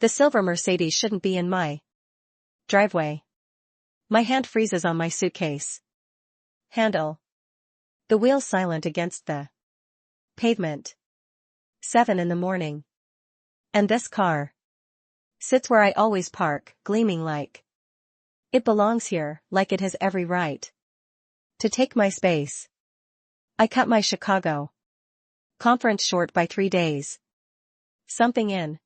The silver Mercedes shouldn't be in my driveway. My hand freezes on my suitcase handle. The wheels silent against the pavement. 7 in the morning. And this car sits where I always park, gleaming like it belongs here, like it has every right to take my space. I cut my Chicago conference short by 3 days. Something in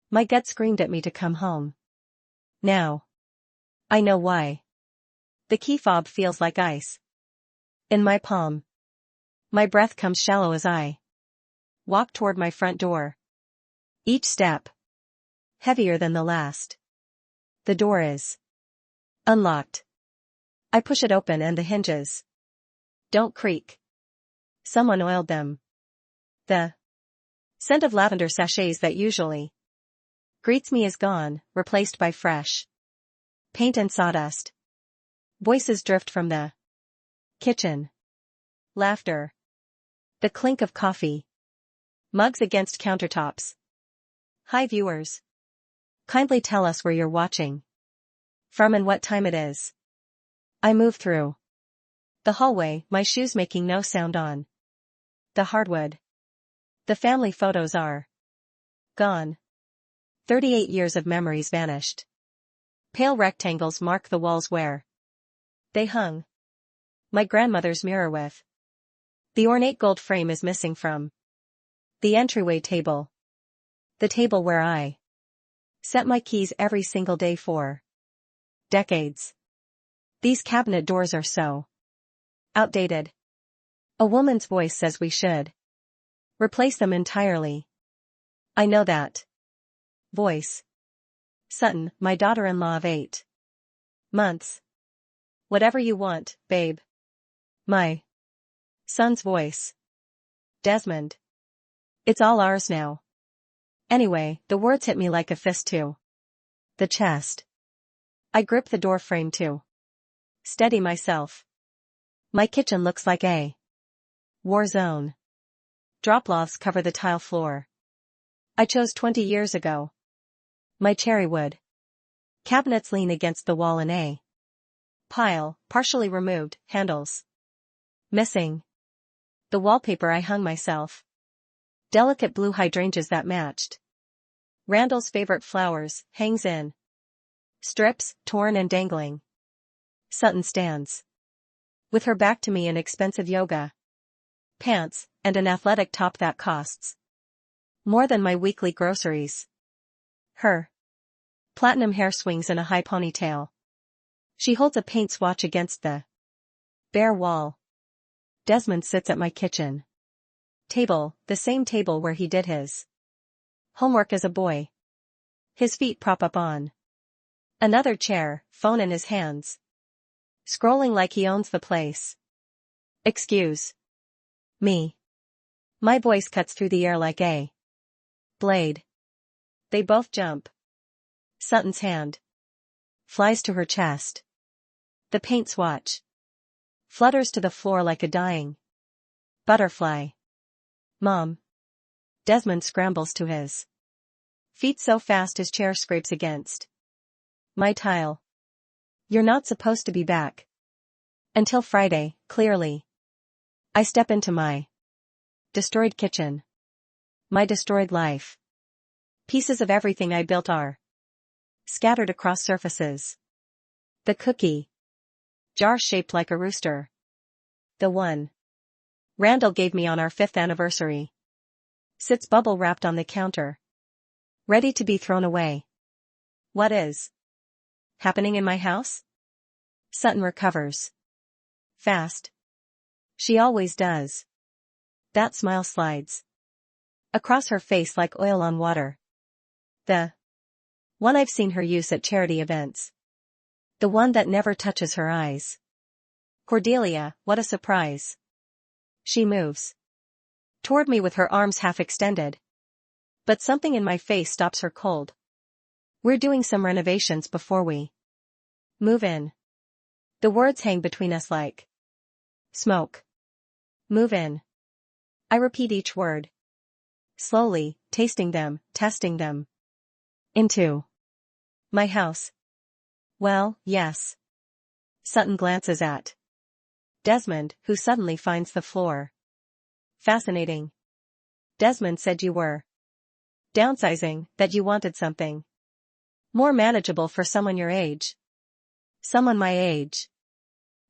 my gut screamed at me to come home. Now I know why. The key fob feels like ice in my palm. My breath comes shallow as I walk toward my front door. Each step heavier than the last. The door is unlocked. I push it open and the hinges don't creak. Someone oiled them. The scent of lavender sachets that usually greets me is gone, replaced by fresh paint and sawdust. Voices drift from the kitchen. Laughter. The clink of coffee mugs against countertops. Hi viewers. Kindly tell us where you're watching from and what time it is. I move through the hallway, my shoes making no sound on the hardwood. The family photos are gone. 38 years of memories vanished. Pale rectangles mark the walls where they hung. My grandmother's mirror with the ornate gold frame is missing from the entryway table. The table where I set my keys every single day for decades. These cabinet doors are so outdated. A woman's voice says we should replace them entirely. I know that voice. Sutton, my daughter-in-law of 8 months. Whatever you want, babe. My son's voice. Desmond. It's all ours now. Anyway, the words hit me like a fist to the chest. I grip the door frame to steady myself. My kitchen looks like a war zone. Drop cloths cover the tile floor I chose 20 years ago. My cherry wood cabinets lean against the wall in a pile, partially removed, handles missing. The wallpaper I hung myself. Delicate blue hydrangeas that matched Randall's favorite flowers, hangs in strips, torn and dangling. Sutton stands with her back to me in expensive yoga pants, and an athletic top that costs more than my weekly groceries. Her platinum hair swings in a high ponytail. She holds a paint swatch against the bare wall. Desmond sits at my kitchen table, the same table where he did his homework as a boy. His feet prop up on another chair, phone in his hands. Scrolling like he owns the place. Excuse me. My voice cuts through the air like a blade. They both jump. Sutton's hand flies to her chest. The paint swatch flutters to the floor like a dying butterfly. Mom. Desmond scrambles to his feet so fast his chair scrapes against my tile. You're not supposed to be back until Friday, clearly. I step into my destroyed kitchen. My destroyed life. Pieces of everything I built are scattered across surfaces. The cookie jar shaped like a rooster. The one Randall gave me on our 5th anniversary. Sits bubble wrapped on the counter. Ready to be thrown away. What is happening in my house? Sutton recovers fast. She always does. That smile slides across her face like oil on water. The one I've seen her use at charity events. The one that never touches her eyes. Cordelia, what a surprise. She moves toward me with her arms half extended. But something in my face stops her cold. We're doing some renovations before we move in. The words hang between us like smoke. Move in. I repeat each word. Slowly, tasting them, testing them. Into my house. Well, yes. Sutton glances at Desmond, who suddenly finds the floor fascinating. Desmond said you were downsizing, that you wanted something more manageable for someone your age. Someone my age.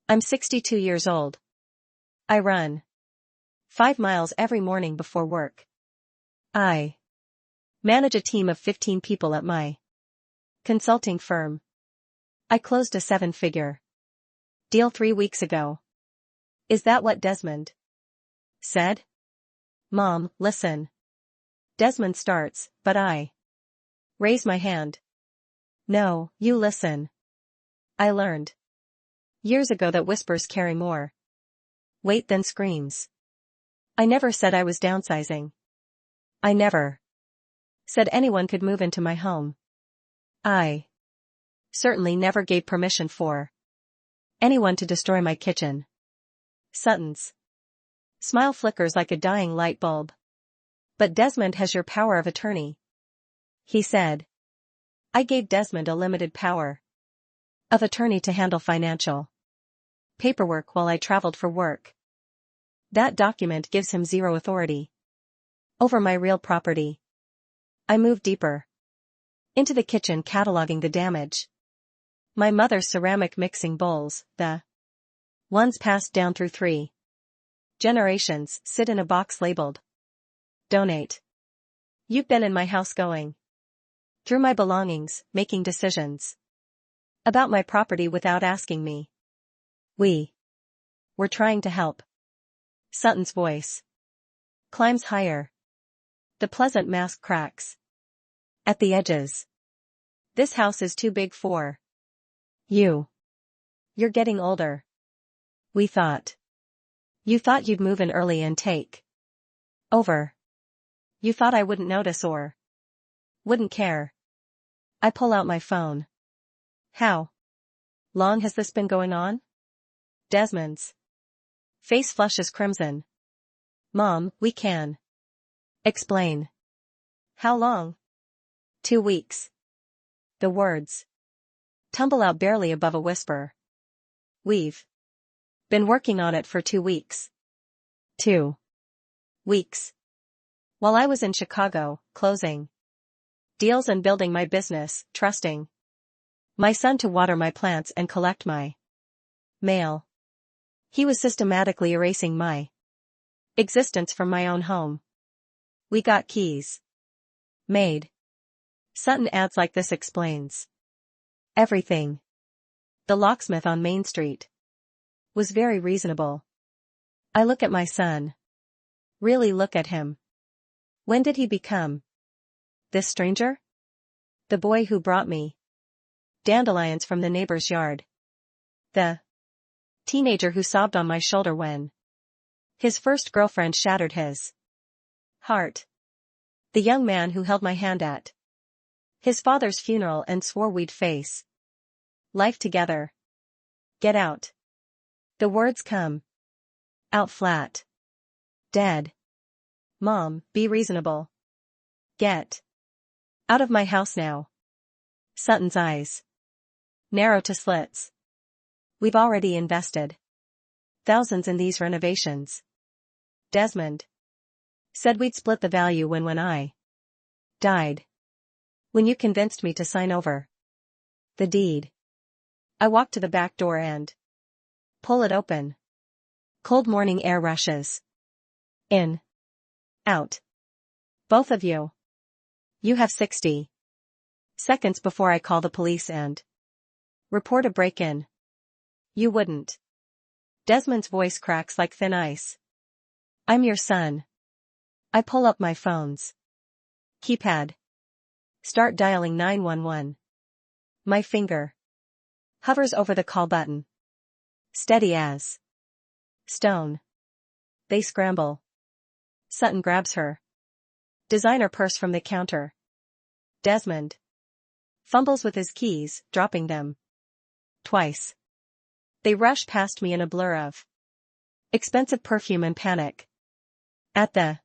I'm 62 years old. I run 5 miles every morning before work. I manage a team of 15 people at my consulting firm. I closed a 7-figure deal 3 weeks ago. Is that what Desmond said? Mom, listen. Desmond starts, but I raise my hand. No, you listen. I learned years ago that whispers carry more weight than screams. I never said I was downsizing. I never said anyone could move into my home. I certainly never gave permission for anyone to destroy my kitchen. Sutton's smile flickers like a dying light bulb. But Desmond has your power of attorney, he said. I gave Desmond a limited power of attorney to handle financial paperwork while I traveled for work. That document gives him zero authority over my real property. I moved deeper into the kitchen, cataloging the damage. My mother's ceramic mixing bowls, the ones passed down through 3 generations, sit in a box labeled donate. You've been in my house going through my belongings, making decisions about my property without asking me. We were trying to help. Sutton's voice climbs higher. The pleasant mask cracks at the edges. This house is too big for you. You're getting older. We thought. You thought you'd move in early and take over. You thought I wouldn't notice or wouldn't care. I pull out my phone. How long has this been going on? Desmond's face flushes crimson. Mom, we can explain. How long? 2 weeks. The words tumble out barely above a whisper. We've been working on it for 2 weeks. 2 weeks. While I was in Chicago, closing deals and building my business, trusting my son to water my plants and collect my mail. He was systematically erasing my existence from my own home. We got keys made. Sutton adds, like this explains everything. The locksmith on Main Street was very reasonable. I look at my son. Really look at him. When did he become this stranger? The boy who brought me dandelions from the neighbor's yard. The teenager who sobbed on my shoulder when his first girlfriend shattered his heart. The young man who held my hand at his father's funeral and swore we'd face life together. Get out. The words come out flat. Dead. Mom, be reasonable. Get out of my house now. Sutton's eyes narrow to slits. We've already invested thousands in these renovations. Desmond said we'd split the value when I died. When you convinced me to sign over the deed. I walk to the back door and pull it open. Cold morning air rushes in. Out. Both of you. You have 60 seconds before I call the police and report a break-in. You wouldn't. Desmond's voice cracks like thin ice. I'm your son. I pull up my phone's keypad. Start dialing 911. My finger hovers over the call button. Steady as stone. They scramble. Sutton grabs her designer purse from the counter. Desmond fumbles with his keys, dropping them twice. They rush past me in a blur of expensive perfume and panic. At the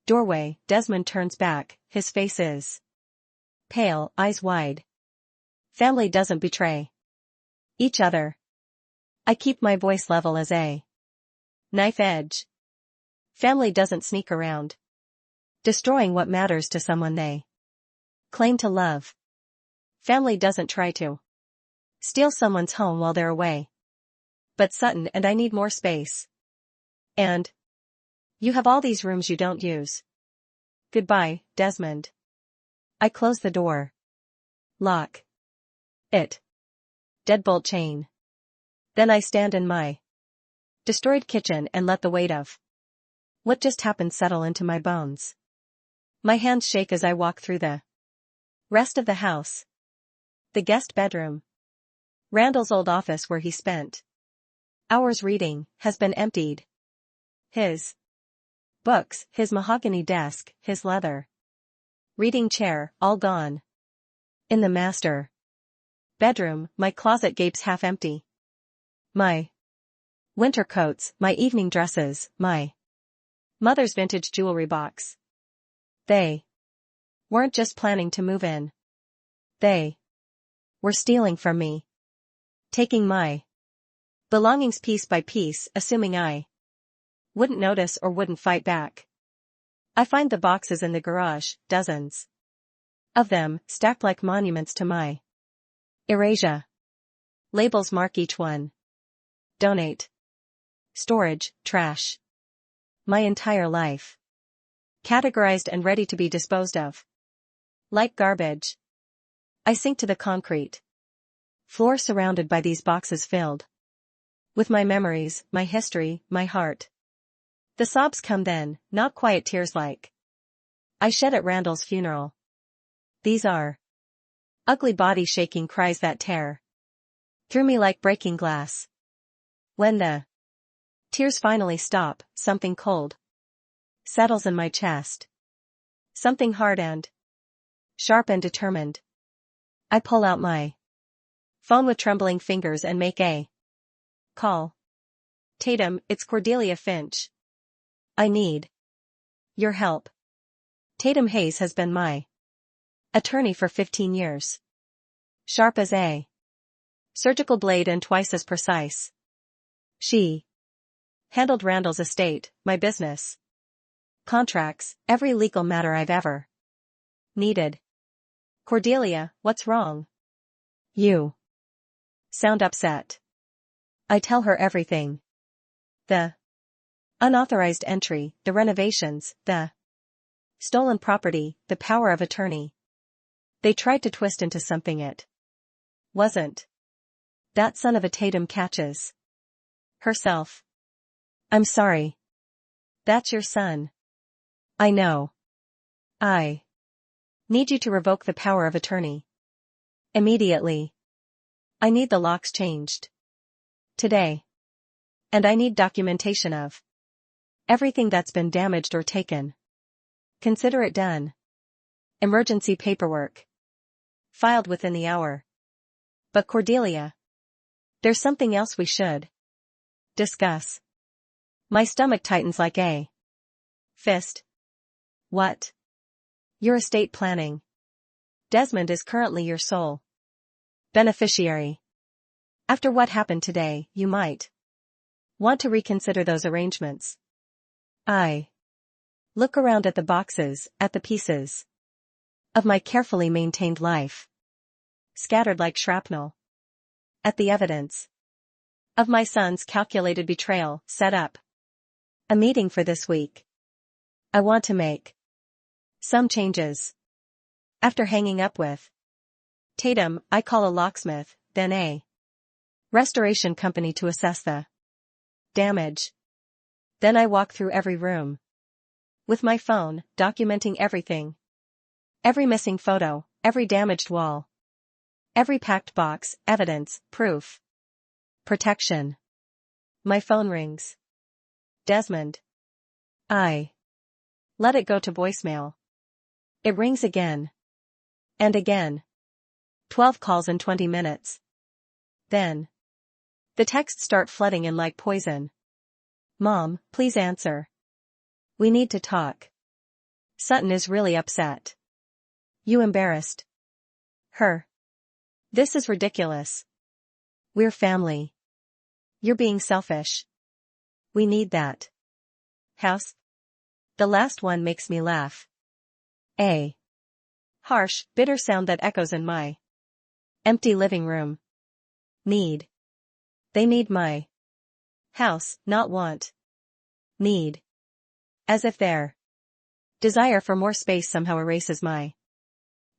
doorway, Desmond turns back, his face is Pale, eyes wide. Family doesn't betray each other. I keep my voice level as a knife edge. Family doesn't sneak around, destroying what matters to someone they claim to love. Family doesn't try to steal someone's home while they're away. But Sutton and I need more space. And you have all these rooms you don't use. Goodbye, Desmond. I close the door. Lock it. Deadbolt chain. Then I stand in my destroyed kitchen and let the weight of what just happened settle into my bones. My hands shake as I walk through the rest of the house. The guest bedroom. Randall's old office where he spent hours reading has been emptied. His books, his mahogany desk, his leather reading chair, all gone. In the master bedroom, my closet gapes half empty. My winter coats, my evening dresses, my mother's vintage jewelry box. They weren't just planning to move in. They were stealing from me. Taking my belongings piece by piece, assuming I wouldn't notice or wouldn't fight back. I find the boxes in the garage, dozens of them, stacked like monuments to my erasure. Labels mark each one. Donate. Storage, trash. My entire life. Categorized and ready to be disposed of. Like garbage. I sink to the concrete floor surrounded by these boxes filled with my memories, my history, my heart. The sobs come then, not quiet tears like I shed at Randall's funeral. These are ugly body-shaking cries that tear through me like breaking glass. When the tears finally stop, something cold settles in my chest. Something hard and sharp and determined. I pull out my phone with trembling fingers and make a call. Tatum, it's Cordelia Finch. I need your help. Tatum Hayes has been my attorney for 15 years. Sharp as a surgical blade and twice as precise. She handled Randall's estate, my business, contracts, every legal matter I've ever needed. Cordelia, what's wrong? You sound upset. I tell her everything. The unauthorized entry, the renovations, the stolen property, the power of attorney. They tried to twist into something it wasn't. That son of a Tatum catches herself. I'm sorry. That's your son. I know. I need you to revoke the power of attorney. Immediately. I need the locks changed. Today. And I need documentation of everything that's been damaged or taken. Consider it done. Emergency paperwork. Filed within the hour. But Cordelia, there's something else we should discuss. My stomach tightens like a fist. What? Your estate planning. Desmond is currently your sole beneficiary. After what happened today, you might want to reconsider those arrangements. I look around at the boxes, at the pieces of my carefully maintained life, scattered like shrapnel. At the evidence of my son's calculated betrayal, set up a meeting for this week. I want to make some changes. After hanging up with Tatum, I call a locksmith, then a restoration company to assess the damage. Then I walk through every room with my phone, documenting everything. Every missing photo, every damaged wall. Every packed box, evidence, proof. Protection. My phone rings. Desmond. I let it go to voicemail. It rings again. And again. 12 calls in 20 minutes. Then the texts start flooding in like poison. Mom, please answer. We need to talk. Sutton is really upset. You embarrassed Her. This is ridiculous. We're family. You're being selfish. We need that house. The last one makes me laugh. A harsh, bitter sound that echoes in my empty living room. Need. They need my house, not want. Need. As if their desire for more space somehow erases my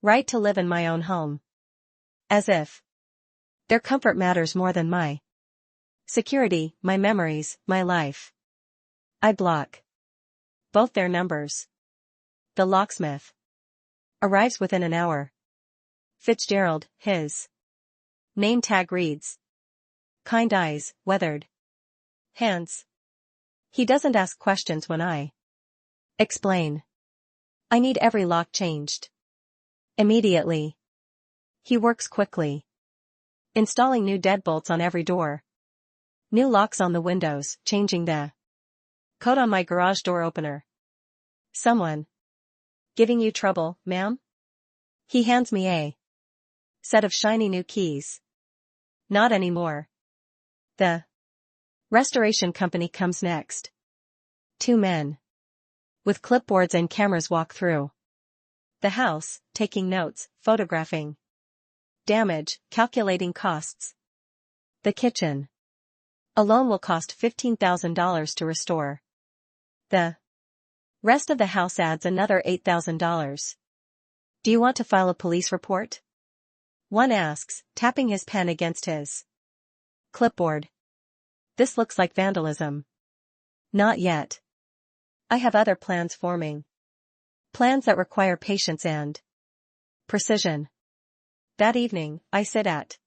right to live in my own home. As if their comfort matters more than my security, my memories, my life. I block both their numbers. The locksmith arrives within an hour. Fitzgerald, his name tag reads. Kind eyes, weathered hands. He doesn't ask questions when I explain. I need every lock changed immediately. He works quickly, installing new deadbolts on every door, new locks on the windows, changing the code on my garage door opener. Someone giving you trouble, ma'am? He hands me a set of shiny new keys. Not anymore. The restoration company comes next. 2 men with clipboards and cameras walk through the house, taking notes, photographing damage, calculating costs. The kitchen alone will cost $15,000 to restore. The rest of the house adds another $8,000. Do you want to file a police report? One asks, tapping his pen against his clipboard. This looks like vandalism. Not yet. I have other plans forming. Plans that require patience and precision. That evening, I sit at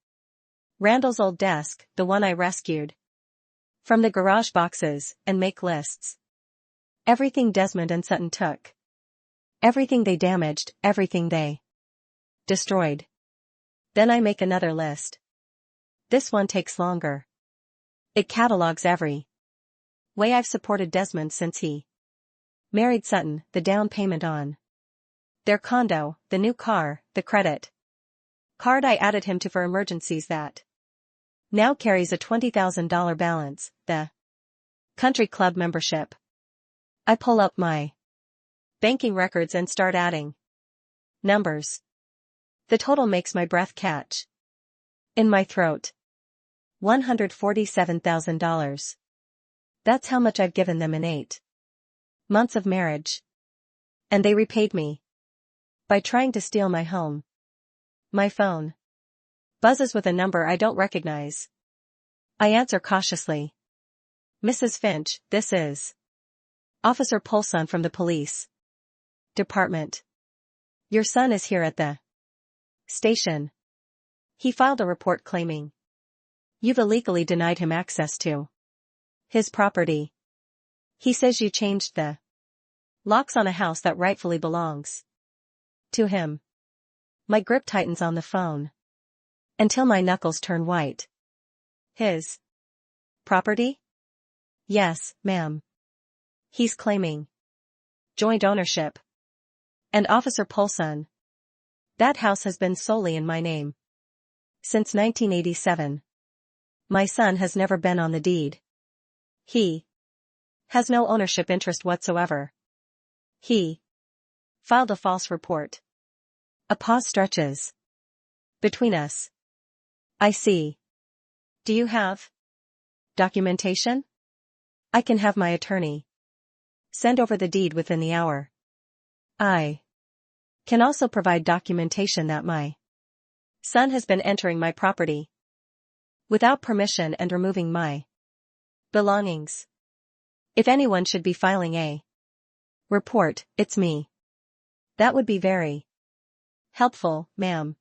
Randall's old desk, the one I rescued from the garage boxes, and make lists. Everything Desmond and Sutton took. Everything they damaged, everything they destroyed. Then I make another list. This one takes longer. It catalogs every way I've supported Desmond since he married Sutton, the down payment on their condo, the new car, the credit card I added him to for emergencies that now carries a $20,000 balance, the country club membership. I pull up my banking records and start adding numbers. The total makes my breath catch in my throat. $147,000. That's how much I've given them in 8 months of marriage. And they repaid me by trying to steal my home. My phone buzzes with a number I don't recognize. I answer cautiously. Mrs. Finch, this is Officer Polson from the police department. Your son is here at the station. He filed a report claiming you've illegally denied him access to his property. He says you changed the locks on a house that rightfully belongs to him. My grip tightens on the phone until my knuckles turn white. His property? Yes, ma'am. He's claiming joint ownership. And Officer Polson, that house has been solely in my name since 1987. My son has never been on the deed. He has no ownership interest whatsoever. He filed a false report. A pause stretches between us. I see. Do you have documentation? I can have my attorney send over the deed within the hour. I can also provide documentation that my son has been entering my property without permission and removing my belongings. If anyone should be filing a report, it's me. That would be very helpful, ma'am.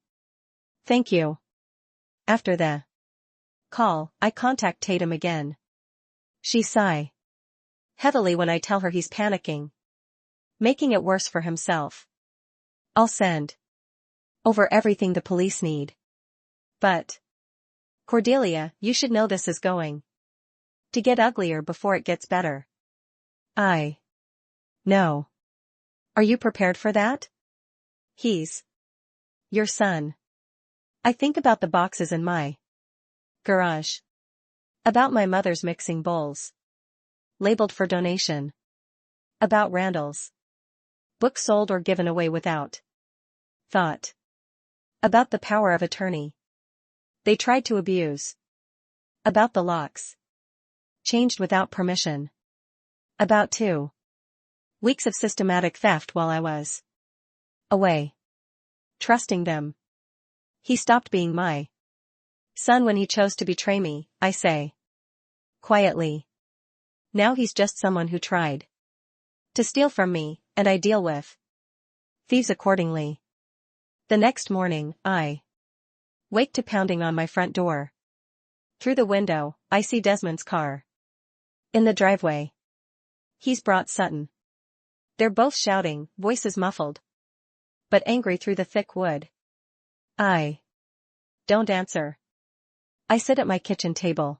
Thank you. After the call, I contact Tatum again. She sigh heavily when I tell her he's panicking, making it worse for himself. I'll send over everything the police need. But Cordelia, you should know this is going to get uglier before it gets better. I know. Are you prepared for that? He's your son. I think about the boxes in my garage. About my mother's mixing bowls, labeled for donation. About Randall's books sold or given away without thought. About the power of attorney they tried to abuse. About the locks changed without permission. About 2 weeks of systematic theft while I was away. Trusting them. He stopped being my son when he chose to betray me, I say quietly. Now he's just someone who tried to steal from me, and I deal with thieves accordingly. The next morning, I wake to pounding on my front door. Through the window, I see Desmond's car in the driveway. He's brought Sutton. They're both shouting, voices muffled but angry through the thick wood. I don't answer. I sit at my kitchen table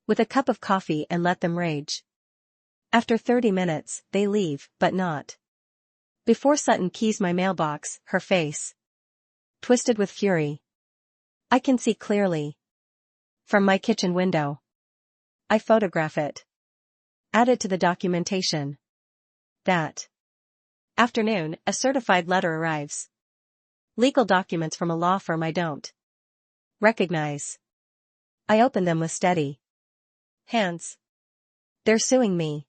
with a cup of coffee and let them rage. After 30 minutes, they leave, but not before Sutton keys my mailbox, her face twisted with fury. I can see clearly from my kitchen window. I photograph it. Add it to the documentation. That afternoon, a certified letter arrives. Legal documents from a law firm I don't recognize. I open them with steady hands. They're suing me.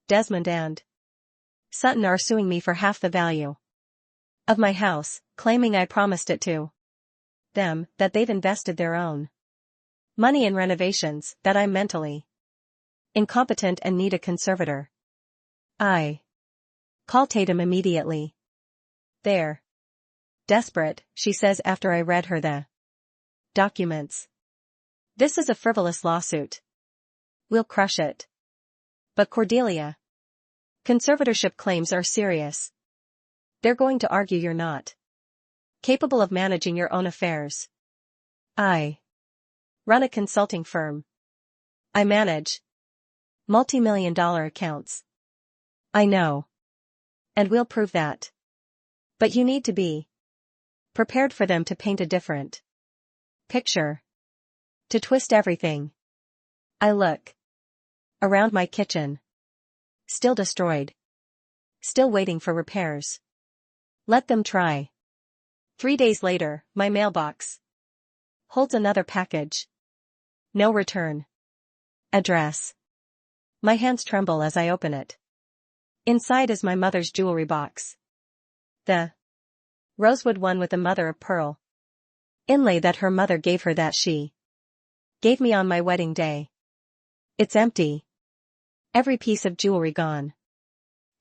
Desmond and Sutton are suing me for half the value of my house, claiming I promised it to them, that they've invested their own money in renovations, that I'm mentally incompetent and need a conservator. I call Tatum immediately. They're desperate, she says after I read her the documents. This is a frivolous lawsuit. We'll crush it. But Cordelia, conservatorship claims are serious. They're going to argue you're not capable of managing your own affairs. I run a consulting firm. I manage multi-million-dollar accounts. I know. And we'll prove that. But you need to be prepared for them to paint a different picture. To twist everything. I look around my kitchen. Still destroyed. Still waiting for repairs. Let them try. 3 days later, my mailbox holds another package. No return address. My hands tremble as I open it. Inside is my mother's jewelry box. The rosewood one with a mother of pearl inlay that her mother gave her, that she gave me on my wedding day. It's empty. Every piece of jewelry gone.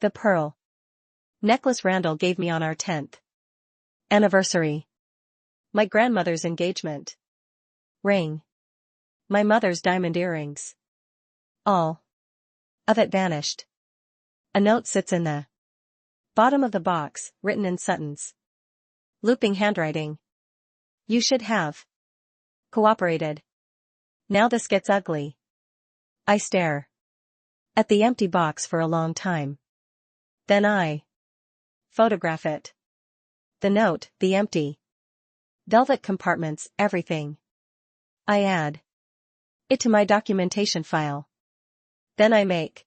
The pearl necklace Randall gave me on our 10th anniversary. My grandmother's engagement ring. My mother's diamond earrings. All of it vanished. A note sits in the bottom of the box, written in Sutton's looping handwriting. You should have cooperated. Now this gets ugly. I stare at the empty box for a long time. Then I photograph it. The note, the empty velvet compartments, everything. I add it to my documentation file. Then I make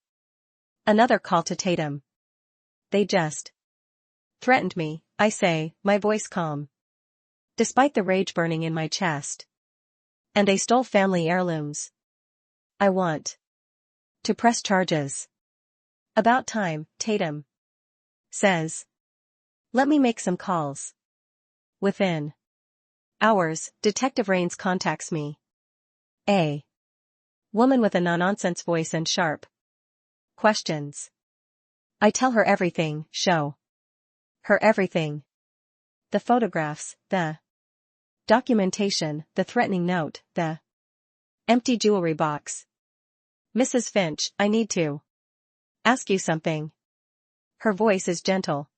another call to Tatum. They just threatened me, I say, my voice calm, despite the rage burning in my chest. And they stole family heirlooms. I want to press charges. About time, Tatum says. Let me make some calls. Within hours, Detective Raines contacts me. A woman with a no-nonsense voice and sharp questions. I tell her everything, show her everything. The photographs, the documentation, the threatening note, the empty jewelry box. Mrs. Finch, I need to ask you something. Her voice is gentle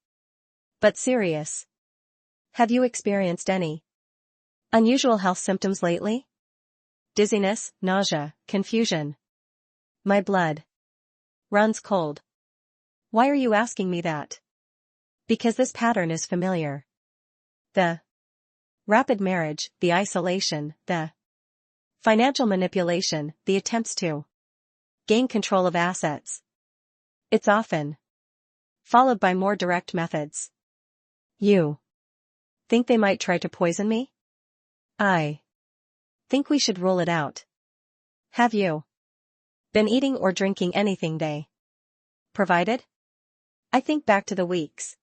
but serious. Have you experienced any unusual health symptoms lately? Dizziness, nausea, confusion. My blood runs cold. Why are you asking me that? Because this pattern is familiar. The rapid marriage, the isolation, the financial manipulation, the attempts to gain control of assets. It's often followed by more direct methods. You think they might try to poison me? I think we should rule it out. Have you been eating or drinking anything they provided? I think back to the weeks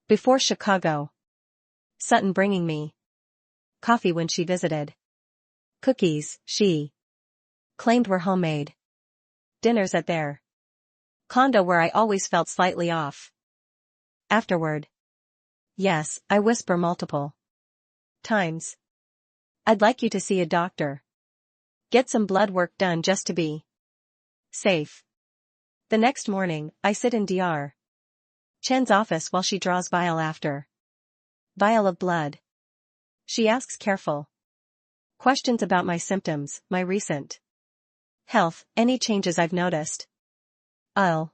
before Chicago. Sutton bringing me coffee when she visited. Cookies, she claimed were homemade. Dinners at their condo where I always felt slightly off. Afterward. Yes, I whisper multiple times. I'd like you to see a doctor. Get some blood work done just to be safe. The next morning, I sit in Dr. Chen's office while she draws vial after vial of blood. She asks careful questions about my symptoms, my recent health, any changes I've noticed. I'll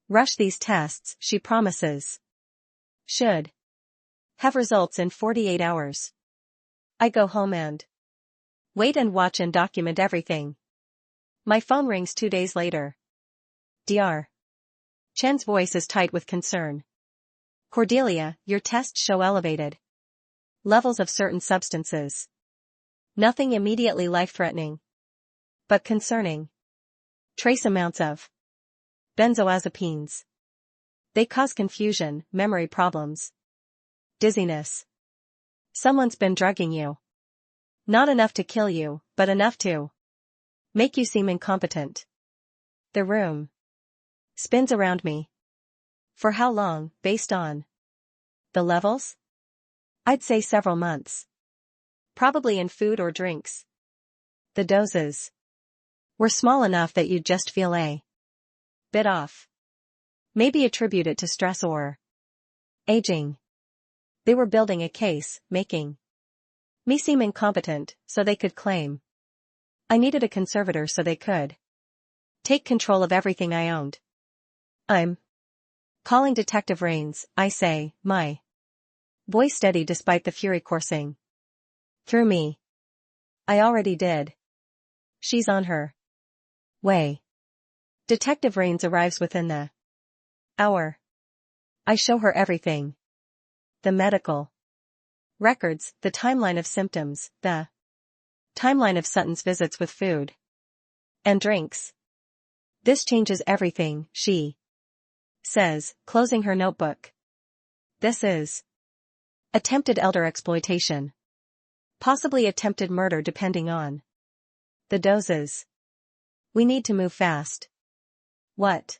rush these tests, she promises. Should have results in 48 hours. I go home and wait and watch and document everything. My phone rings 2 days later. Dr. Chen's voice is tight with concern. Cordelia, your tests show elevated levels of certain substances. Nothing immediately life-threatening, but concerning. Trace amounts of benzodiazepines. They cause confusion, memory problems, dizziness. Someone's been drugging you. Not enough to kill you, but enough to make you seem incompetent. The room spins around me. For how long, based on the levels? I'd say several months. Probably in food or drinks. The doses were small enough that you'd just feel a bit off. Maybe attribute it to stress or aging. They were building a case, making me seem incompetent, so they could claim I needed a conservator so they could take control of everything I owned. I'm calling Detective Rains, I say, my voice steady despite the fury coursing through me. I already did. She's on her way. Detective Rains arrives within the hour. I show her everything. The medical records, the timeline of symptoms, the timeline of Sutton's visits with food and drinks. This changes everything, she says, closing her notebook. This is attempted elder exploitation. Possibly attempted murder depending on the doses. We need to move fast. What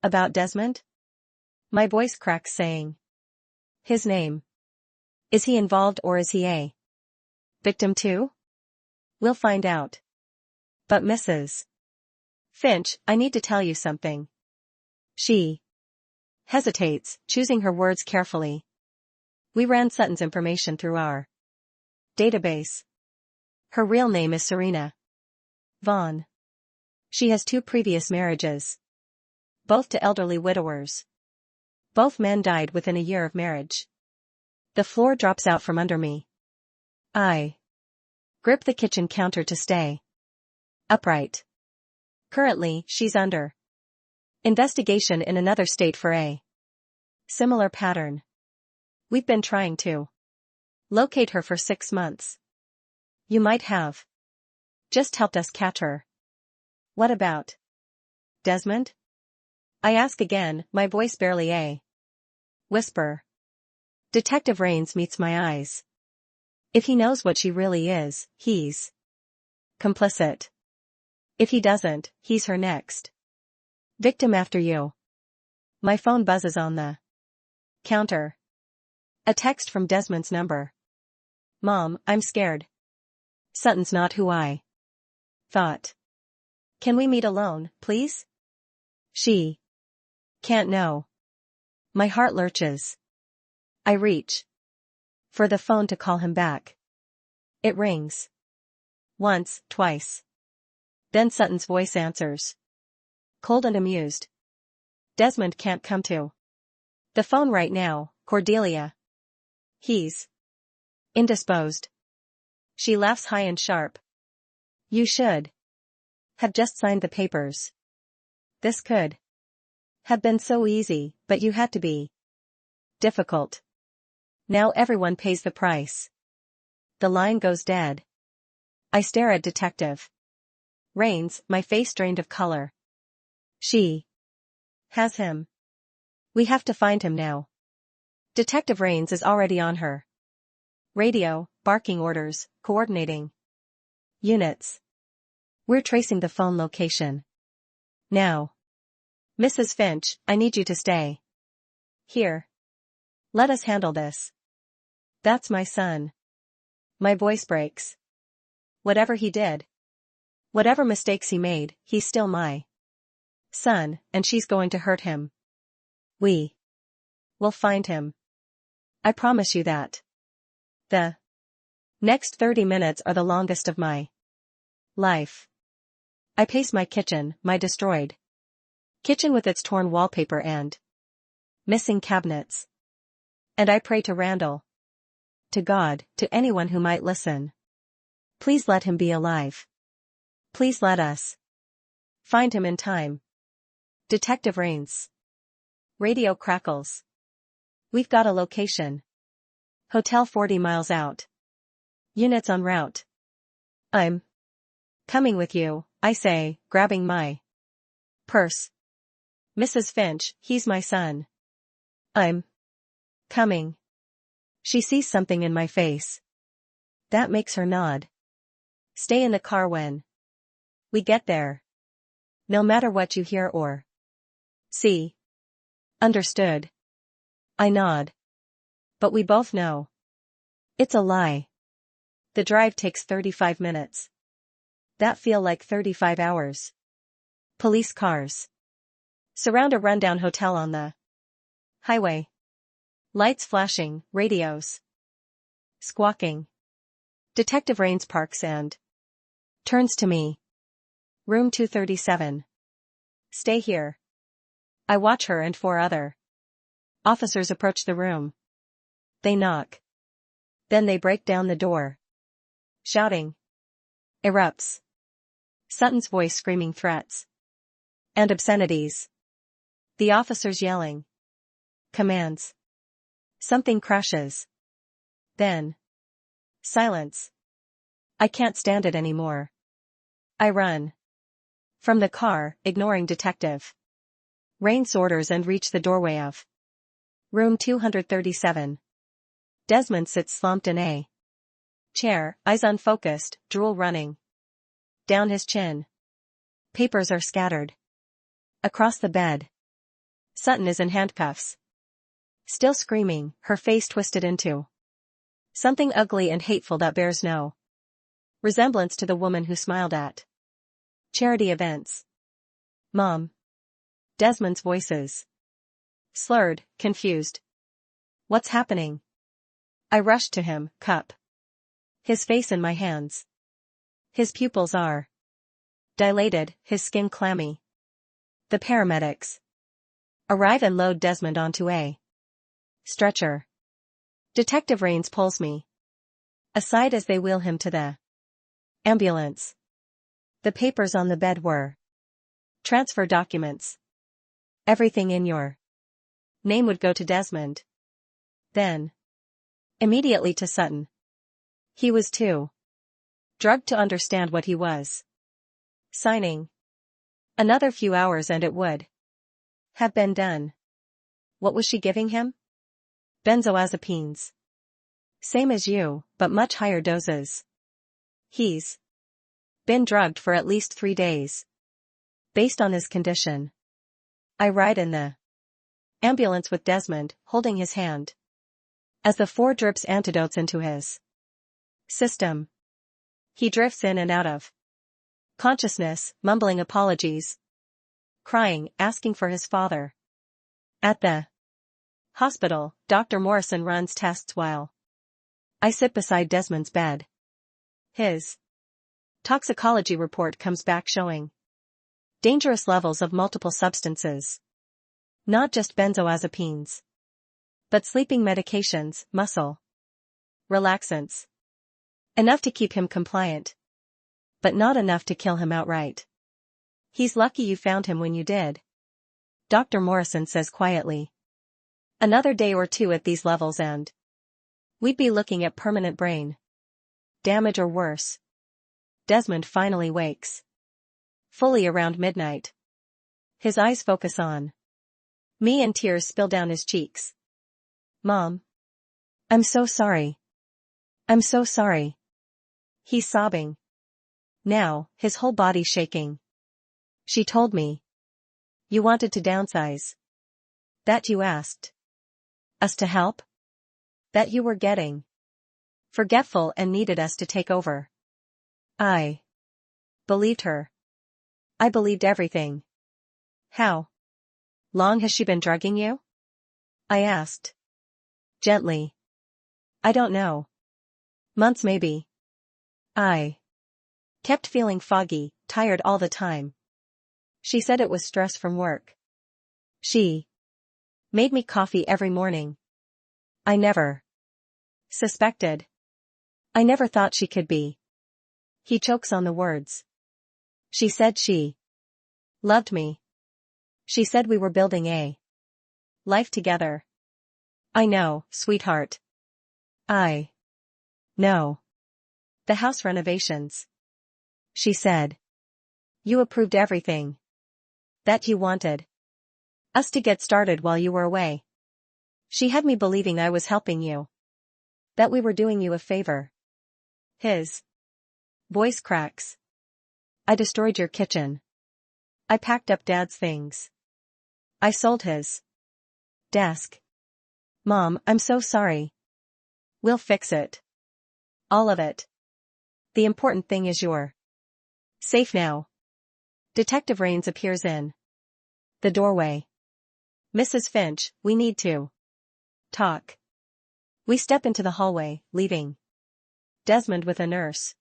about Desmond? My voice cracks saying his name. Is he involved or is he a victim too? We'll find out. But Mrs. Finch, I need to tell you something. She hesitates, choosing her words carefully. We ran Sutton's information through our database. Her real name is Serena Vaughn. She has 2 previous marriages, both to elderly widowers. Both men died within a year of marriage. The floor drops out from under me. I grip the kitchen counter to stay upright. Currently, she's under investigation in another state for a similar pattern. We've been trying to locate her for 6 months. You might have just helped us catch her. What about Desmond? I ask again, my voice barely a whisper. Detective Rains meets my eyes. If he knows what she really is, he's complicit. If he doesn't, he's her next victim after you. My phone buzzes on the counter. A text from Desmond's number. Mom, I'm scared. Sutton's not who I thought. Can we meet alone, please? She can't know. My heart lurches. I reach for the phone to call him back. It rings. Once, twice. Then Sutton's voice answers. Cold and amused. Desmond can't come to the phone right now, Cordelia. He's Indisposed. She laughs high and sharp. You should have just signed the papers. This could have been so easy, but you had to be difficult. Now everyone pays the price. The line goes dead. I stare at Detective Rains, my face drained of color. She has him. We have to find him now. Detective Rains is already on her radio, barking orders, coordinating units. We're tracing the phone location now. Mrs. Finch, I need you to stay here. Let us handle this. That's my son. My voice breaks. Whatever he did, whatever mistakes he made, he's still my son, and she's going to hurt him. We will find him. I promise you that. The next 30 minutes are the longest of my life. I pace my kitchen, my destroyed kitchen with its torn wallpaper and missing cabinets. And I pray to Randall, to God, to anyone who might listen. Please let him be alive. Please let us find him in time. Detective Rains. Radio crackles. We've got a location. Hotel 40 miles out. Units en route. I'm coming with you, I say, grabbing my purse. Mrs. Finch, he's my son. I'm coming. She sees something in my face. That makes her nod. Stay in the car when we get there. No matter what you hear or see. Understood. I nod. But we both know it's a lie. The drive takes 35 minutes. That feel like 35 hours. Police cars surround a rundown hotel on the highway. Lights flashing, radios squawking. Detective Rains parks and turns to me. Room 237. Stay here. I watch her and 4 other officers approach the room. They knock. Then they break down the door. Shouting erupts. Sutton's voice screaming threats and obscenities. The officers yelling commands. Something crashes. Then silence. I can't stand it anymore. I run from the car, ignoring Detective Rains' orders, and reach the doorway of room 237. Desmond sits slumped in a chair, eyes unfocused, drool running down his chin. Papers are scattered across the bed. Sutton is in handcuffs, still screaming, her face twisted into something ugly and hateful that bears no resemblance to the woman who smiled at charity events. Mom. Desmond's voices slurred, confused. What's happening? I rushed to him, cup his face in my hands. His pupils are dilated, his skin clammy. The paramedics arrive and load Desmond onto a stretcher. Detective Rains pulls me aside as they wheel him to the ambulance. The papers on the bed were transfer documents. Everything in your name would go to Desmond. Then immediately to Sutton. He was too drugged to understand what he was signing. Another few hours and it would have been done. What was she giving him? Benzodiazepines. Same as you, but much higher doses. He's been drugged for at least 3 days. Based on his condition. I ride in the ambulance with Desmond, holding his hand. As the 4 drips antidotes into his system. He drifts in and out of consciousness, mumbling apologies. Crying, asking for his father. At the hospital, Dr. Morrison runs tests while I sit beside Desmond's bed. His toxicology report comes back showing dangerous levels of multiple substances. Not just benzodiazepines, but sleeping medications, muscle relaxants. Enough to keep him compliant. But not enough to kill him outright. He's lucky you found him when you did. Dr. Morrison says quietly. Another day or two at these levels and we'd be looking at permanent brain damage or worse. Desmond finally wakes. Fully around midnight. His eyes focus on me and tears spill down his cheeks. Mom. I'm so sorry. I'm so sorry. He's sobbing. Now, his whole body shaking. She told me. You wanted to downsize. That you asked us to help? That you were getting forgetful and needed us to take over. I believed her. I believed everything. How long has she been drugging you? I asked. Gently. I don't know. Months maybe. I kept feeling foggy, tired all the time. She said it was stress from work. She made me coffee every morning. I never suspected. I never thought she could be. He chokes on the words. She said she loved me. She said we were building a life together. I know, sweetheart. I know. The house renovations. She said. You approved everything that you wanted us to get started while you were away. She had me believing I was helping you. That we were doing you a favor. His voice cracks. I destroyed your kitchen. I packed up Dad's things. I sold his desk. Mom, I'm so sorry. We'll fix it. All of it. The important thing is you're safe now. Detective Raines appears in the doorway. Mrs. Finch, we need to talk. We step into the hallway, leaving Desmond with a nurse.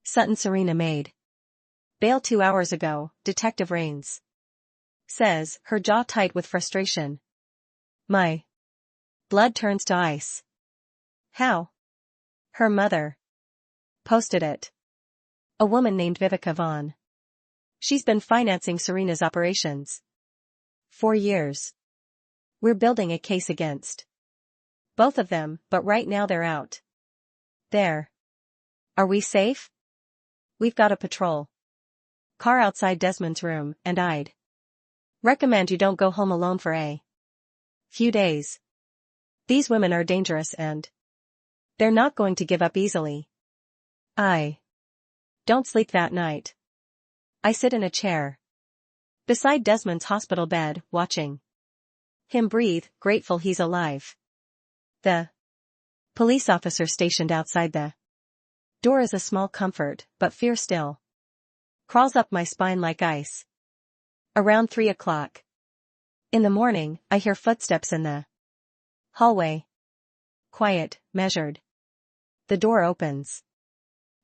Sutton Serena maid. Bail 2 hours ago, Detective Raines says, her jaw tight with frustration. My blood turns to ice. How? Her mother posted it. A woman named Vivica Vaughn. She's been financing Serena's operations for years. We're building a case against both of them, but right now they're out there. Are we safe? We've got a patrol car outside Desmond's room, and I'd recommend you don't go home alone for a few days. These women are dangerous and they're not going to give up easily. I don't sleep that night. I sit in a chair beside Desmond's hospital bed, watching him breathe, grateful he's alive. The police officer stationed outside the door is a small comfort, but fear still crawls up my spine like ice. Around 3 o'clock in the morning, I hear footsteps in the hallway. Quiet, measured. The door opens.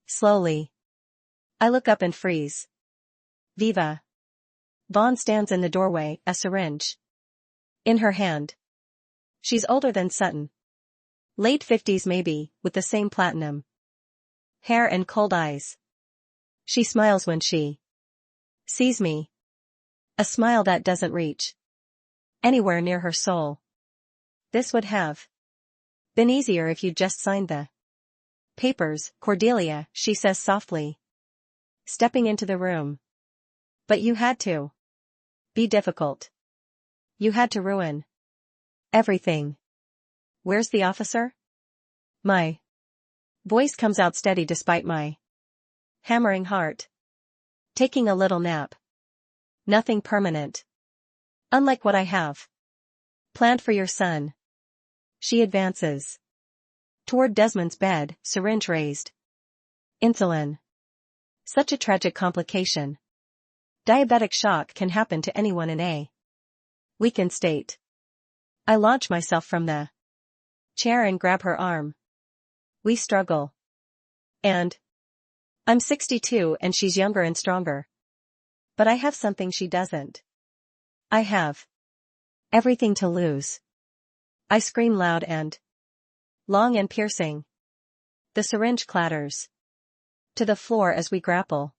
Slowly. I look up and freeze. Viva Vaughn stands in the doorway, a syringe in her hand. She's older than Sutton. Late 50s maybe, with the same platinum hair and cold eyes. She smiles when she sees me. A smile that doesn't reach anywhere near her soul. This would have been easier if you'd just signed the papers, Cordelia, she says softly, stepping into the room. But you had to be difficult. You had to ruin everything. Where's the officer? My voice comes out steady despite my hammering heart. Taking a little nap. Nothing permanent. Unlike what I have planned for your son. She advances toward Desmond's bed, syringe raised. Insulin. Such a tragic complication. Diabetic shock can happen to anyone in a weakened state. I launch myself from the chair and grab her arm. We struggle. And I'm 62 and she's younger and stronger. But I have something she doesn't. I have everything to lose. I scream loud and long and piercing. The syringe clatters to the floor as we grapple.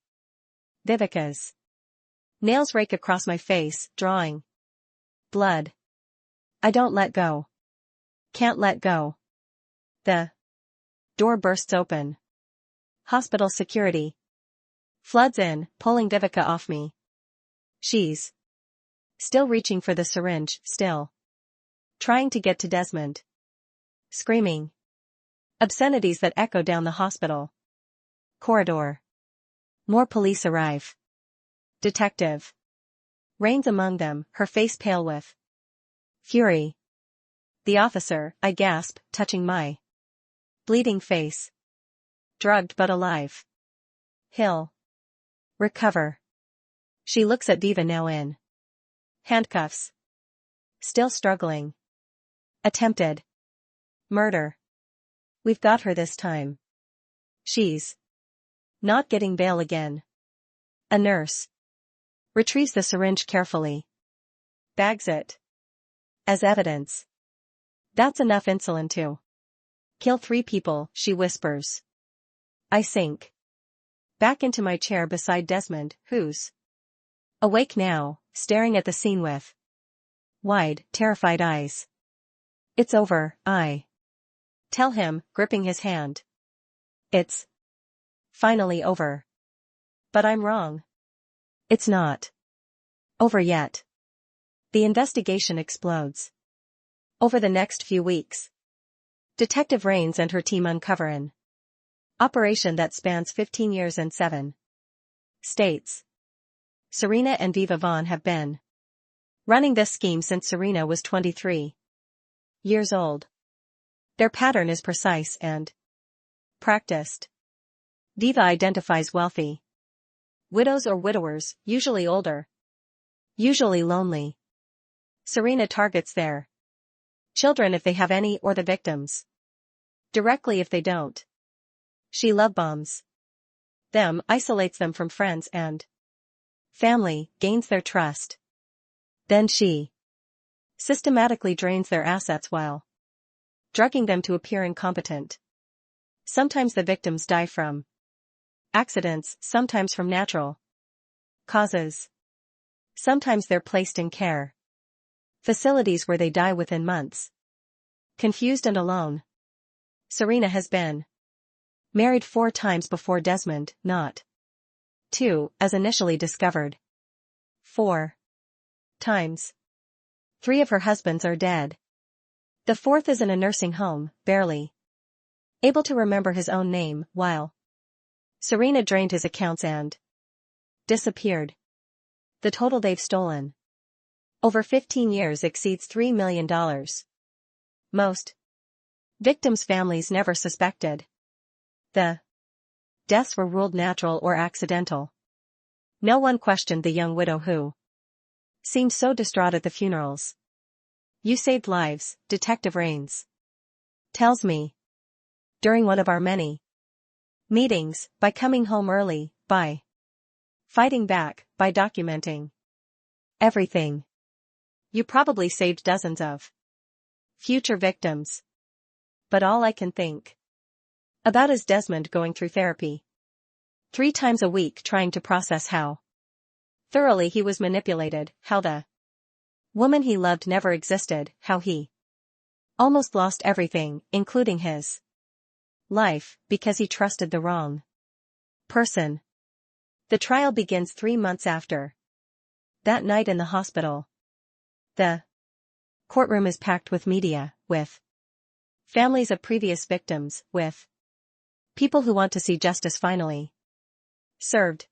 Viveka's nails rake across my face, drawing blood. I don't let go. Can't let go. The door bursts open. Hospital security floods in, pulling Viveka off me. She's still reaching for the syringe, still trying to get to Desmond. Screaming obscenities that echo down the hospital corridor. More police arrive. Detective reigns among them, her face pale with fury. The officer, I gasp, touching my bleeding face. Drugged but alive. He'll recover. She looks at Viva, now in handcuffs. Still struggling. Attempted murder. We've got her this time. She's not getting bail again. A nurse retrieves the syringe carefully. Bags it as evidence. That's enough insulin to kill 3 people, she whispers. I sink back into my chair beside Desmond, who's awake now, staring at the scene with wide, terrified eyes. It's over, I tell him, gripping his hand. It's finally over. But I'm wrong. It's not over yet. The investigation explodes. Over the next few weeks, Detective Rains and her team uncover an operation that spans 15 years and 7 states. Serena and Viva Vaughn have been running this scheme since Serena was 23 years old. Their pattern is precise and practiced. Viva identifies wealthy widows or widowers, usually older, usually lonely. Serena targets their children if they have any, or the victims directly if they don't. She love bombs them, isolates them from friends and family, gains their trust. Then she systematically drains their assets while drugging them to appear incompetent. Sometimes the victims die from accidents, sometimes from natural causes. Sometimes they're placed in care facilities where they die within months. Confused and alone. Serena has been married 4 times before Desmond, not 2, as initially discovered. 4 times. 3 of her husbands are dead. The 4th is in a nursing home, barely able to remember his own name, while Serena drained his accounts and disappeared. The total they've stolen over 15 years exceeds $3 million. Most victims' families never suspected. The deaths were ruled natural or accidental. No one questioned the young widow who seemed so distraught at the funerals. You saved lives, Detective Rains tells me. During one of our many meetings, by coming home early, by fighting back, by documenting everything. You probably saved dozens of future victims. But all I can think about is Desmond going through therapy 3 times a week, trying to process how thoroughly he was manipulated, how the woman he loved never existed, how he almost lost everything, including his life, because he trusted the wrong person. The trial begins 3 months after that night in the hospital. The courtroom is packed with media, with families of previous victims, with people who want to see justice finally served.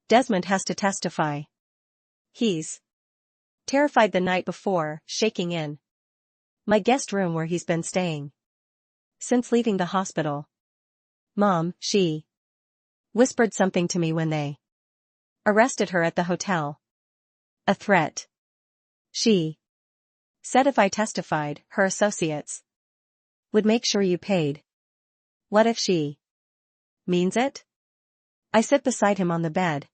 Desmond has to testify. He's terrified the night before, shaking in my guest room where he's been staying since leaving the hospital. Mom, she whispered something to me when they arrested her at the hotel. A threat. She said if I testified, her associates would make sure you paid. What if she means it? I sit beside him on the bed,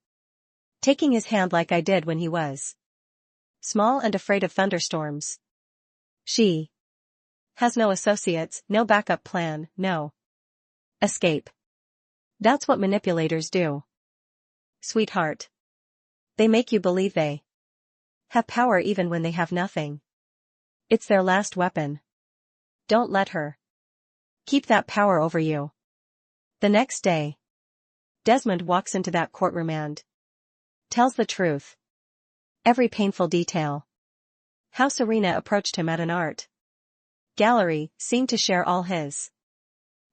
taking his hand like I did when he was small and afraid of thunderstorms. She has no associates, no backup plan, no Escape. That's what manipulators do. Sweetheart. They make you believe they have power even when they have nothing. It's their last weapon. Don't let her keep that power over you. The next day, Desmond walks into that courtroom and tells the truth. Every painful detail. How Serena approached him at an art gallery, seemed to share all his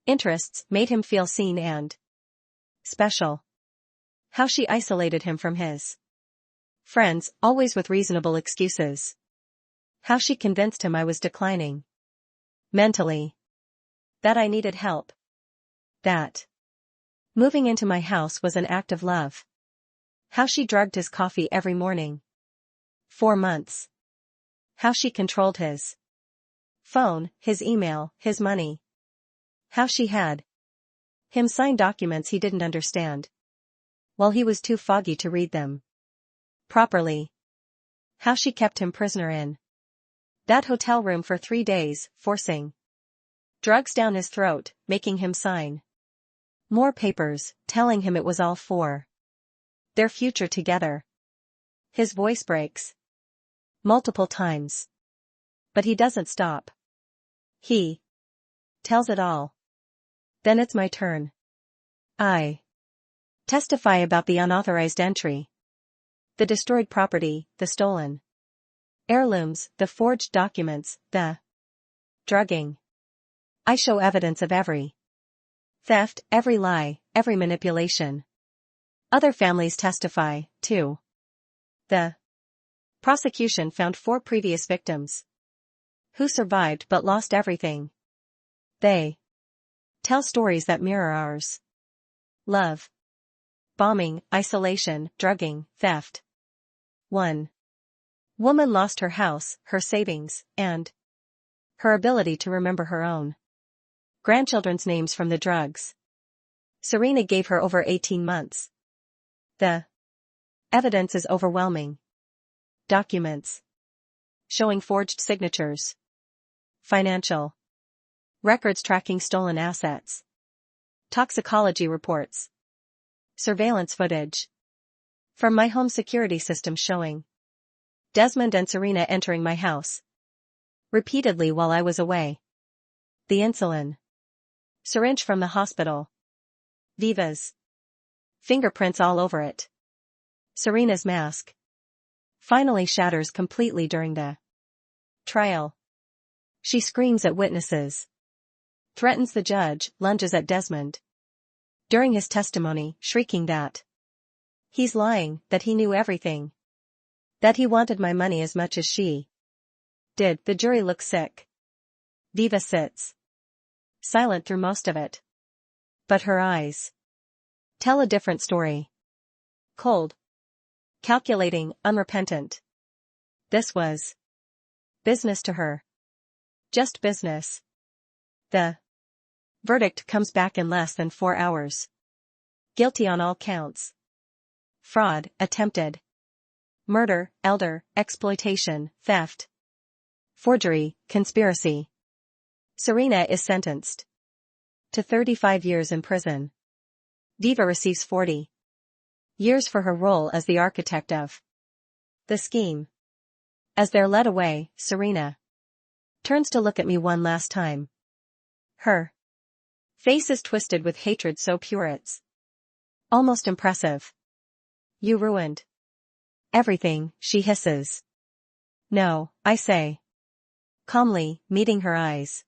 interests, made him feel seen and special. How she isolated him from his friends, always with reasonable excuses. How she convinced him I was declining mentally. That I needed help. That moving into my house was an act of love. How she drugged his coffee every morning. 4 months. How she controlled his phone, his email, his money. How she had him sign documents he didn't understand, while he was too foggy to read them properly. How she kept him prisoner in that hotel room for 3 days, forcing drugs down his throat, making him sign more papers, telling him it was all for their future together. His voice breaks multiple times, but he doesn't stop. He tells it all. Then it's my turn. I testify about the unauthorized entry, the destroyed property, the stolen heirlooms, the forged documents, the drugging. I show evidence of every theft, every lie, every manipulation. Other families testify, too. The prosecution found 4 previous victims who survived but lost everything. They tell stories that mirror ours. Love, bombing, isolation, drugging, theft. 1 woman lost her house, her savings, and her ability to remember her own grandchildren's names from the drugs. Serena gave her over 18 months. The evidence is overwhelming. Documents showing forged signatures, financial records tracking stolen assets, toxicology reports, surveillance footage from my home security system showing Desmond and Serena entering my house repeatedly while I was away. The insulin syringe from the hospital. Viva's fingerprints all over it. Serena's mask finally shatters completely during the trial. She screams at witnesses, threatens the judge, lunges at Desmond during his testimony, shrieking that he's lying, that he knew everything, that he wanted my money as much as she did. The jury looks sick. Viva sits silent through most of it, but her eyes tell a different story. Cold, calculating, unrepentant. This was business to her. Just business. The verdict comes back in less than 4 hours. Guilty on all counts. Fraud, attempted murder, elder, exploitation, theft, forgery, conspiracy. Serena is sentenced to 35 years in prison. Viva receives 40 years for her role as the architect of the scheme. As they're led away, Serena turns to look at me one last time. Her face is twisted with hatred so pure it's almost impressive. You ruined everything, she hisses. No, I say, calmly, meeting her eyes.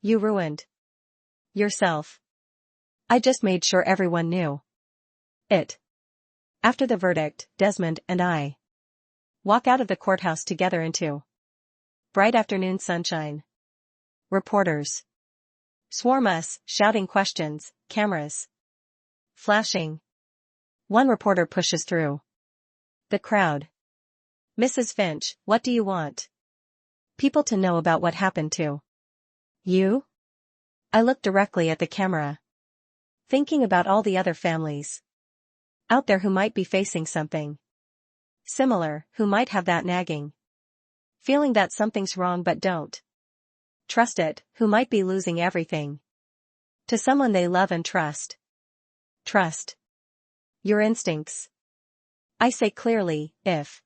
You ruined yourself. I just made sure everyone knew it. After the verdict, Desmond and I walk out of the courthouse together into bright afternoon sunshine. Reporters swarm us, shouting questions, cameras flashing. One reporter pushes through the crowd. Mrs. Finch, what do you want? People to know about what happened to you? I look directly at the camera, thinking about all the other families out there who might be facing something similar, who might have that nagging feeling that something's wrong but don't trust it, who might be losing everything To someone they love and trust. Trust your instincts. I say clearly, if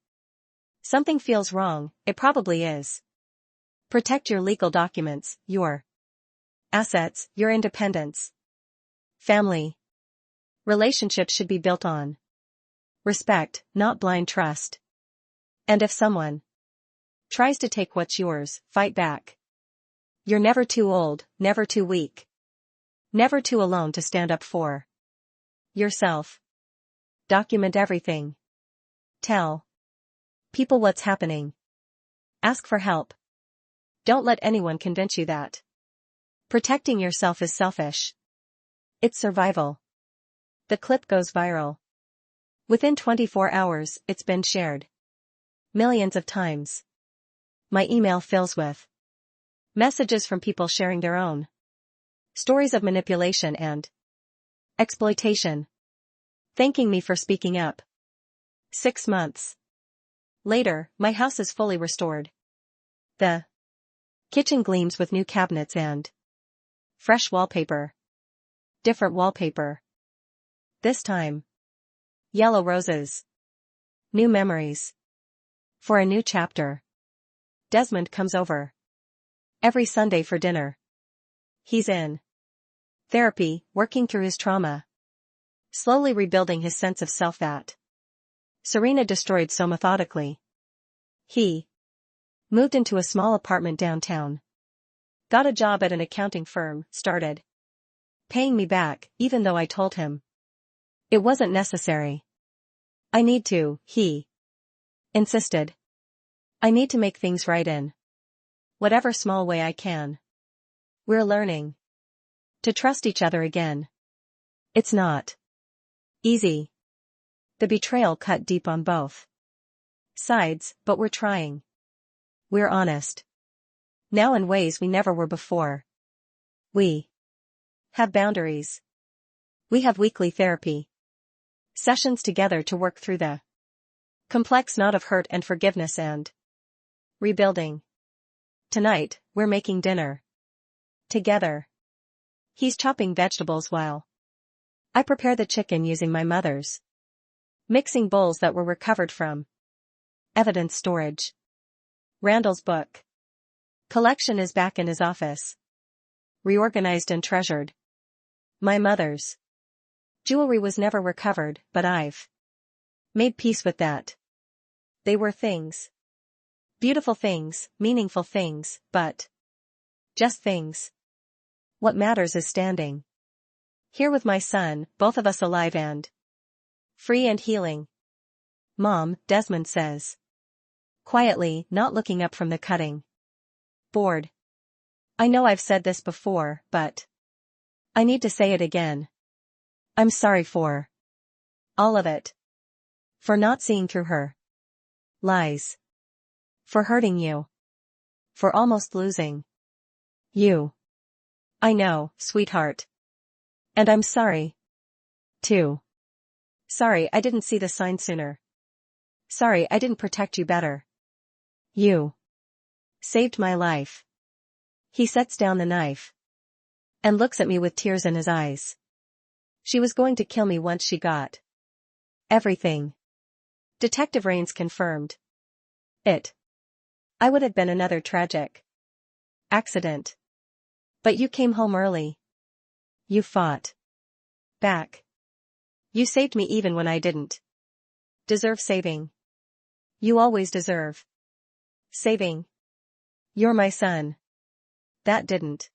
something feels wrong, it probably is. Protect your legal documents, your assets, your independence. Family relationships should be built on respect, not blind trust. And if someone tries to take what's yours, fight back. You're never too old, never too weak, never too alone to stand up for yourself. Document everything. Tell people what's happening. Ask for help. Don't let anyone convince you that protecting yourself is selfish. It's survival. The clip goes viral. Within 24 hours, it's been shared millions of times. My email fills with messages from people sharing their own stories of manipulation and exploitation, thanking me for speaking up. 6 months later, my house is fully restored. The kitchen gleams with new cabinets and fresh wallpaper. Different wallpaper. This time, yellow roses. New memories. For a new chapter. Desmond comes over every Sunday for dinner. He's in therapy, working through his trauma, slowly rebuilding his sense of self that Serena destroyed so methodically. He moved into a small apartment downtown, got a job at an accounting firm, started paying me back, even though I told him it wasn't necessary. I need to, he insisted. I need to make things right in whatever small way I can. We're learning to trust each other again. It's not easy. The betrayal cut deep on both sides, but we're trying. We're honest now in ways we never were before. We have boundaries. We have weekly therapy sessions together to work through the complex knot of hurt and forgiveness and rebuilding. Tonight, we're making dinner together. He's chopping vegetables while I prepare the chicken using my mother's mixing bowls that were recovered from evidence storage. Randall's book collection is back in his office, reorganized and treasured. My mother's jewelry was never recovered, but I've made peace with that. They were things. Beautiful things, meaningful things, but just things. What matters is standing here with my son, both of us alive and free and healing. Mom, Desmond says quietly, not looking up from the cutting board. I know I've said this before, but I need to say it again. I'm sorry for all of it. For not seeing through her lies. For hurting you. For almost losing you. I know, sweetheart. And I'm sorry too. Sorry I didn't see the sign sooner. Sorry I didn't protect you better. You saved my life. He sets down the knife and looks at me with tears in his eyes. She was going to kill me once she got everything. Detective Raines confirmed it. I would have been another tragic accident. But you came home early. You fought back. You saved me even when I didn't deserve saving. You always deserve saving. You're my son. That didn't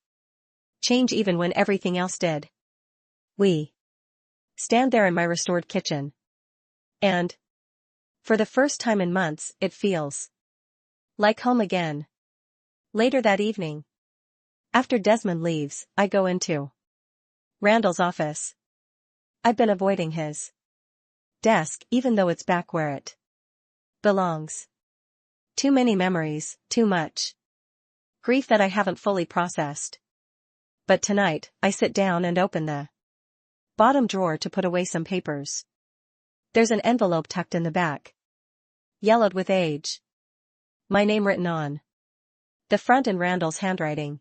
change even when everything else did. We stand there in my restored kitchen. And for the first time in months, it feels like home again. Later that evening, after Desmond leaves, I go into Randall's office. I've been avoiding his desk even though it's back where it belongs. Too many memories, too much grief that I haven't fully processed. But tonight, I sit down and open the bottom drawer to put away some papers. There's an envelope tucked in the back, yellowed with age. My name written on the front in Randall's handwriting.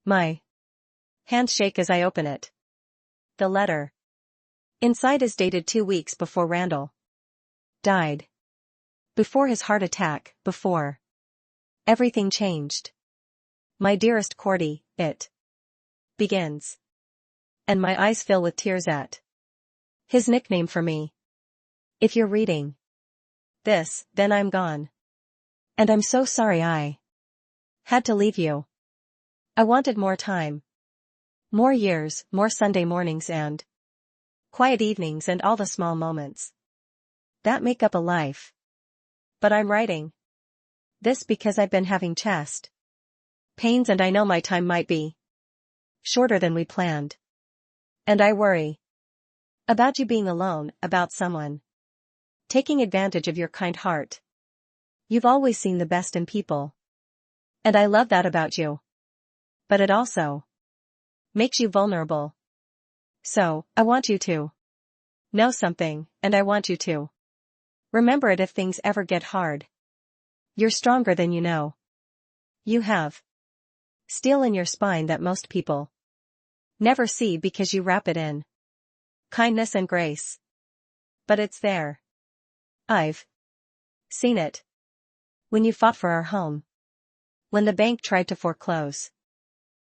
My Hands shake as I open it. The letter inside is dated 2 weeks before Randall died. Before his heart attack, before everything changed. My dearest Cordy, it begins. And my eyes fill with tears at his nickname for me. If you're reading this, then I'm gone. And I'm so sorry I had to leave you. I wanted more time. More years, more Sunday mornings and quiet evenings and all the small moments that make up a life. But I'm writing this because I've been having chest pains and I know my time might be shorter than we planned. And I worry about you being alone, about someone taking advantage of your kind heart. You've always seen the best in people. And I love that about you. But it also makes you vulnerable. So, I want you to know something, and I want you to remember it if things ever get hard. You're stronger than you know. You have steel in your spine that most people never see because you wrap it in kindness and grace. But it's there. I've seen it. When you fought for our home. When the bank tried to foreclose.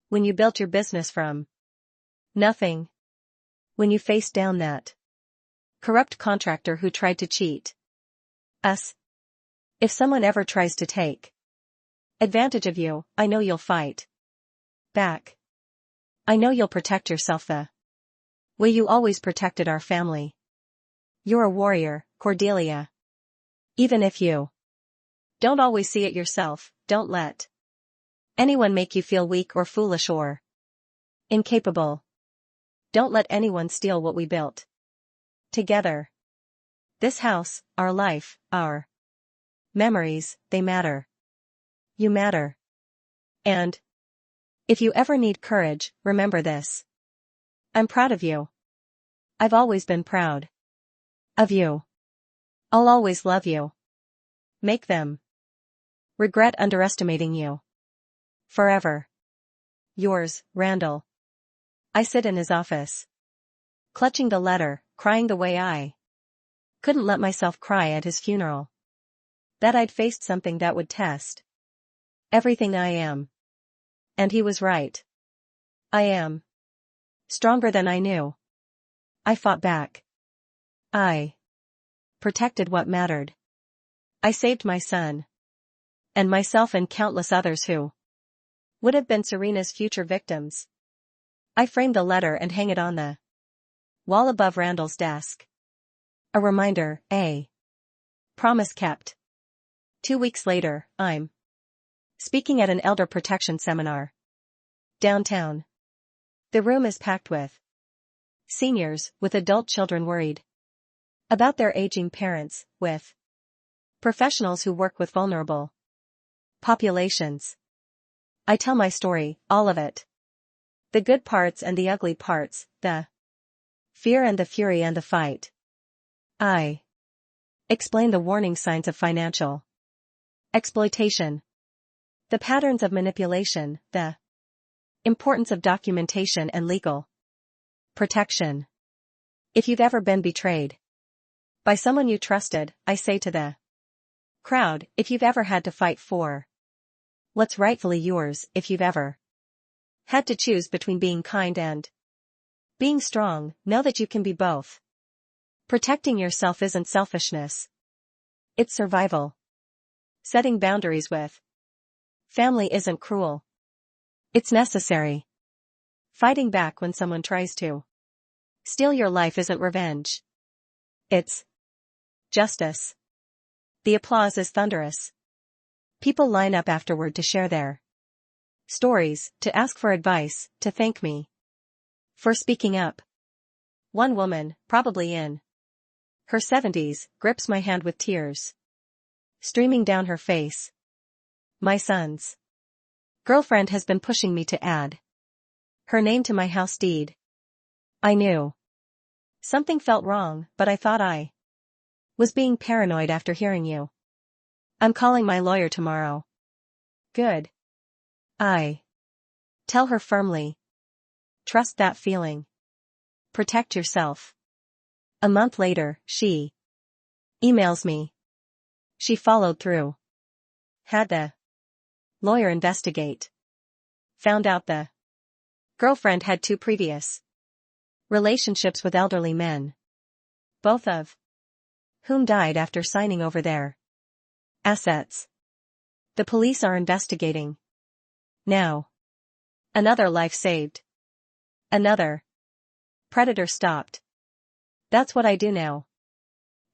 When you built your business from nothing. When you faced down that corrupt contractor who tried to cheat us. If someone ever tries to take advantage of you, I know you'll fight back. I know you'll protect yourself the way you always protected our family. You're a warrior, Cordelia. Even if you don't always see it yourself, don't let anyone make you feel weak or foolish or incapable. Don't let anyone steal what we built together. This house, our life, our memories, they matter. You matter. And if you ever need courage, remember this. I'm proud of you. I've always been proud of you. I'll always love you. Make them regret underestimating you. Forever. Yours, Randall. I sit in his office, clutching the letter, crying the way I couldn't let myself cry at his funeral. That I'd faced something that would test everything I am. And he was right. I am stronger than I knew. I fought back. I protected what mattered. I saved my son. And myself and countless others who would have been Serena's future victims. I framed the letter and hang it on the wall above Randall's desk. A reminder, a promise kept. 2 weeks later, I'm speaking at an elder protection seminar downtown. The room is packed with seniors, with adult children worried about their aging parents, with professionals who work with vulnerable populations. I tell my story, all of it. The good parts and the ugly parts, the fear and the fury and the fight. I explain the warning signs of financial exploitation, the patterns of manipulation, the importance of documentation and legal protection. If you've ever been betrayed by someone you trusted, I say to the crowd, if you've ever had to fight for what's rightfully yours, if you've ever had to choose between being kind and being strong, know that you can be both. Protecting yourself isn't selfishness. It's survival. Setting boundaries with family isn't cruel. It's necessary. Fighting back when someone tries to steal your life isn't revenge. It's justice. The applause is thunderous. People line up afterward to share their stories, to ask for advice, to thank me for speaking up. One woman, probably in her 70s, grips my hand with tears streaming down her face. My son's girlfriend has been pushing me to add her name to my house deed. I knew something felt wrong, but I thought I was being paranoid after hearing you. I'm calling my lawyer tomorrow. Good. I tell her firmly. Trust that feeling. Protect yourself. A month later, she emails me. She followed through. Had the lawyer investigate. Found out the girlfriend had 2 previous relationships with elderly men, both of whom died after signing over their assets. The police are investigating. Now. Another life saved. Another predator stopped. That's what I do now.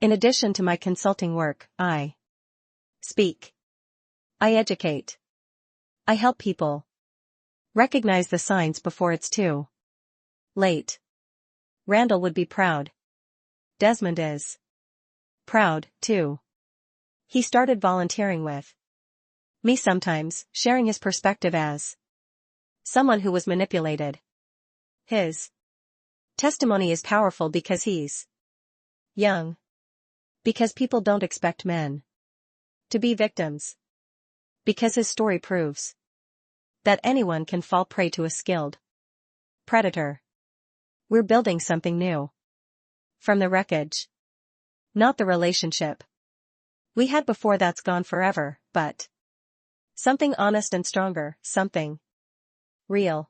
In addition to my consulting work, I speak. I educate. I help people recognize the signs before it's too late. Randall would be proud. Desmond is proud, too. He started volunteering with me sometimes, sharing his perspective as someone who was manipulated. His testimony is powerful because he's young. Because people don't expect men to be victims. Because his story proves that anyone can fall prey to a skilled predator. We're building something new. From the wreckage. Not the relationship we had before that's gone forever, but something honest and stronger, something real.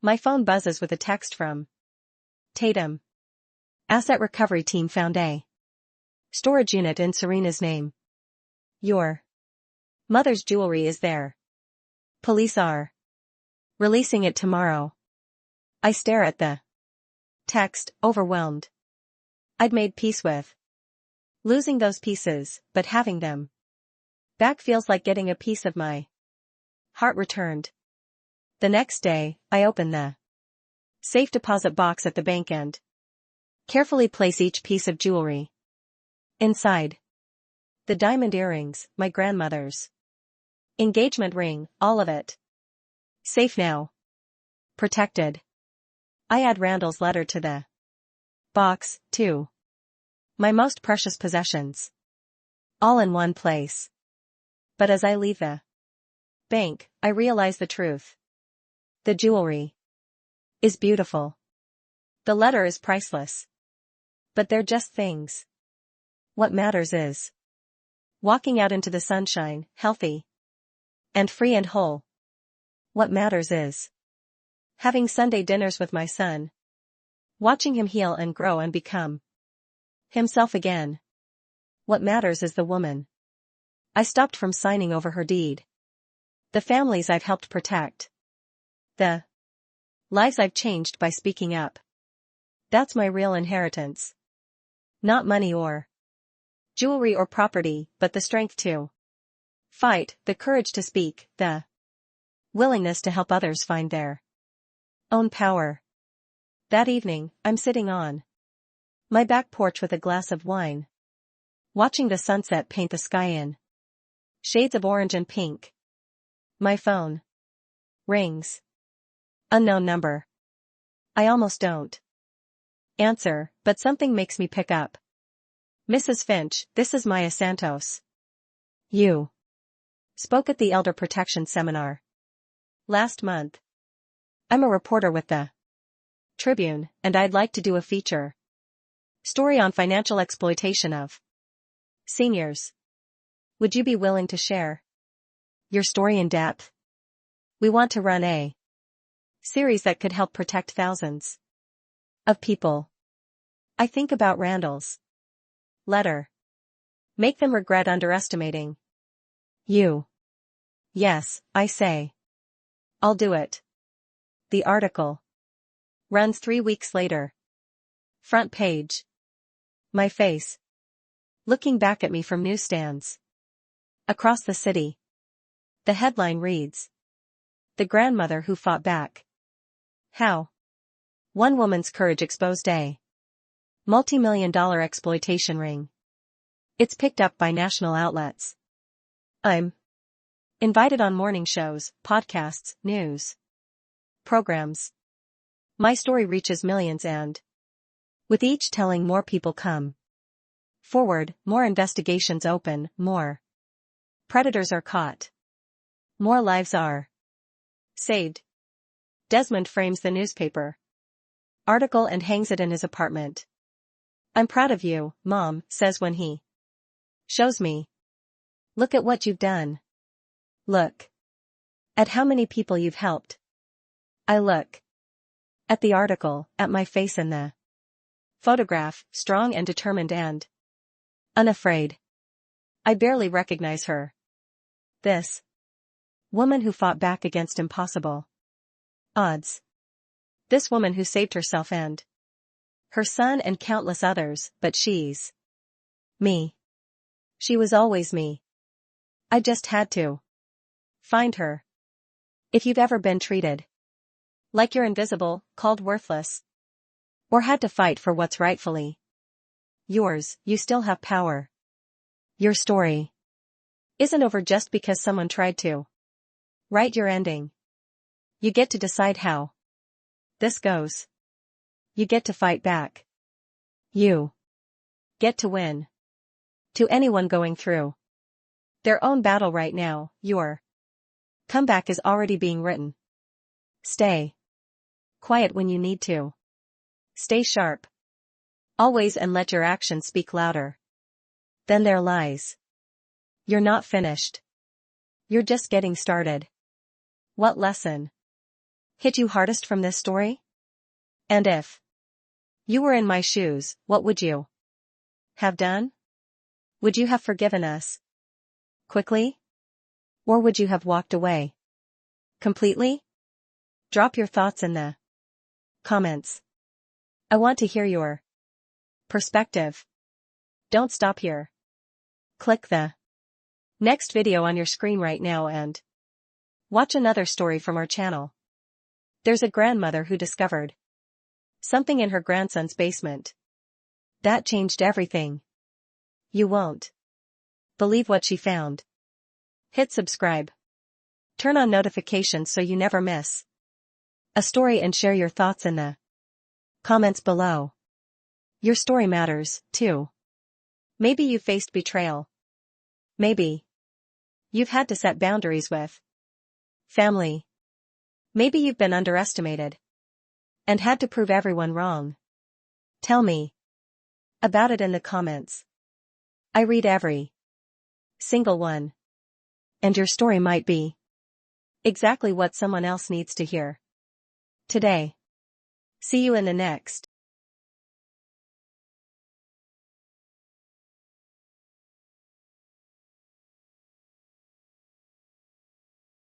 My phone buzzes with a text from Tatum. Asset recovery team found a storage unit in Serena's name. Your mother's jewelry is there. Police are releasing it tomorrow. I stare at the text, overwhelmed. I'd made peace with losing those pieces, but having them back feels like getting a piece of my heart returned. The next day, I open the safe deposit box at the bank and carefully place each piece of jewelry inside. The diamond earrings, my grandmother's engagement ring, all of it. Safe now. Protected. I add Randall's letter to the box, too. My most precious possessions. All in one place. But as I leave the bank, I realize the truth. The jewelry is beautiful. The letter is priceless. But they're just things. What matters is walking out into the sunshine, healthy and free and whole. What matters is having Sunday dinners with my son, watching him heal and grow and become himself again. What matters is the woman I stopped from signing over her deed. The families I've helped protect. The lives I've changed by speaking up. That's my real inheritance. Not money or jewelry or property, but the strength to fight, the courage to speak, the willingness to help others find their own power. That evening, I'm sitting on my back porch with a glass of wine, watching the sunset paint the sky in shades of orange and pink. My phone rings. Unknown number. I almost don't answer, but something makes me pick up. Mrs. Finch, this is Maya Santos. You spoke at the Elder Protection Seminar last month. I'm a reporter with the Tribune, and I'd like to do a feature story on financial exploitation of seniors. Would you be willing to share your story in depth? We want to run a series that could help protect thousands of people. I think about Randall's letter. Make them regret underestimating you. Yes, I say. I'll do it. The article runs 3 weeks later. Front page. My face looking back at me from newsstands across the city. The headline reads, "The grandmother who fought back." How? One woman's courage exposed a multi-million-dollar exploitation ring. It's picked up by national outlets. I'm invited on morning shows, podcasts, news programs. My story reaches millions and, with each telling, more people come forward, more investigations open, more predators are caught, more lives are saved. Desmond frames the newspaper article and hangs it in his apartment. I'm proud of you, Mom says when he shows me. Look at what you've done. Look at how many people you've helped. I look at the article, at my face in the photograph, strong and determined and unafraid. I barely recognize her. This woman who fought back against impossible odds. This woman who saved herself and her son and countless others, but she's me. She was always me. I just had to find her. If you've ever been treated like you're invisible, called worthless, or had to fight for what's rightfully yours, you still have power. Your story isn't over just because someone tried to write your ending. You get to decide how this goes. You get to fight back. You get to win. To anyone going through their own battle right now, your comeback is already being written. Stay quiet when you need to. Stay sharp always, and let your actions speak louder than their lies. You're not finished. You're just getting started. What lesson hit you hardest from this story? And if you were in my shoes, what would you have done? Would you have forgiven us quickly? Or would you have walked away completely? Drop your thoughts in the comments. I want to hear your perspective. Don't stop here. Click the next video on your screen right now and watch another story from our channel. There's a grandmother who discovered something in her grandson's basement that changed everything. You won't believe what she found. Hit subscribe. Turn on notifications so you never miss a story, and share your thoughts in the comments below. Your story matters, too. Maybe you faced betrayal. Maybe you've had to set boundaries with family. Maybe you've been underestimated and had to prove everyone wrong. Tell me about it in the comments. I read every single one. And your story might be exactly what someone else needs to hear today. See you in the next